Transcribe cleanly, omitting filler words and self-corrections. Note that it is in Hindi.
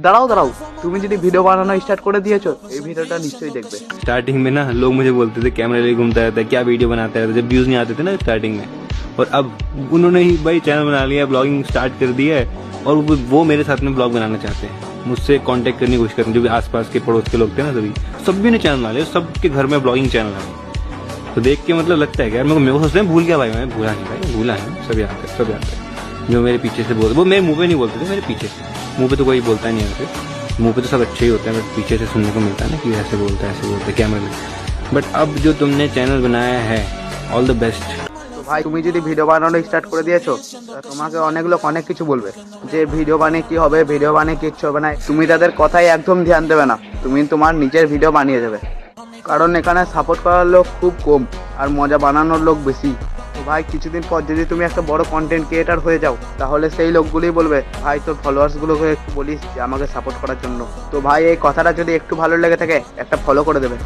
দাঁড়াও দাঁড়াও, তুমি যদি ভিডিও বানানো স্টাर्ट করে দিয়েছো এই ভিডিওটা নিশ্চয়ই দেখবে। स्टार्टिंग में ना लोग मुझे बोलते थे कैमरे लिए घूमता रहता है, क्या वीडियो बनाता रहता है, जब व्यूज नहीं आते थे ना स्टार्टिंग में। और अब उन्होंने ही भाई चैनल बना लिया, ब्लॉगिंग स्टार्ट कर दिया है और वो मेरे साथ में ब्लॉग बनाना चाहते हैं, मुझसे कांटेक्ट करने की कोशिश करते हैं। जो भी आसपास के पड़ोस के लोग थे ना सभी ने चैनल बना लिया, सबके घर में ब्लॉगिंग चैनल है। तो देख के मतलब लगता है कि यार मेरे को सोचते हैं भूल गया भाई, मैं भूला नहीं भाई, भूला है, सब याद है, सब याद है। जो मेरे पीछे से बोलते, वो मेरे मुंह पे नहीं बोलते थे, मेरे पीछे से। मुंह पे तो कोई बोलता नहीं है ऐसे, मुंह पे तो सब अच्छे ही होते हैं, बट पीछे से सुनने को मिलता है ना कि ऐसे बोलता है कैमरे में। बट अब जो तुमने चैनल बनाया है, ऑल द बेस्ट। তো ভাই তুমি যদি ভিডিও বানানো স্টার্ট করে দিয়েছো তোমাকে অনেক লোক অনেক কিছু বলবে যে ভিডিও বানিয়ে কি হবে, ভিডিও বানিয়ে কিচ্ছু হবে না। তুমি তাদের কথায় একদম ধ্যান দেবে না, তুমি তোমার নিজের ভিডিও বানিয়ে দেবে, কারণ এখানে সাপোর্ট করার লোক খুব কম আর মজা বানানোর লোক বেশি। তো ভাই কিছুদিন পর যদি তুমি একটা বড় কন্টেন্ট ক্রিয়েটার হয়ে যাও তাহলে সেই লোকগুলোই বলবে ভাই তোর ফলোয়ার্সগুলোকে একটু বলিস যে আমাকে সাপোর্ট করার জন্য। তো ভাই এই কথাটা যদি একটু ভালো লেগে থাকে একটা ফলো করে দেবে।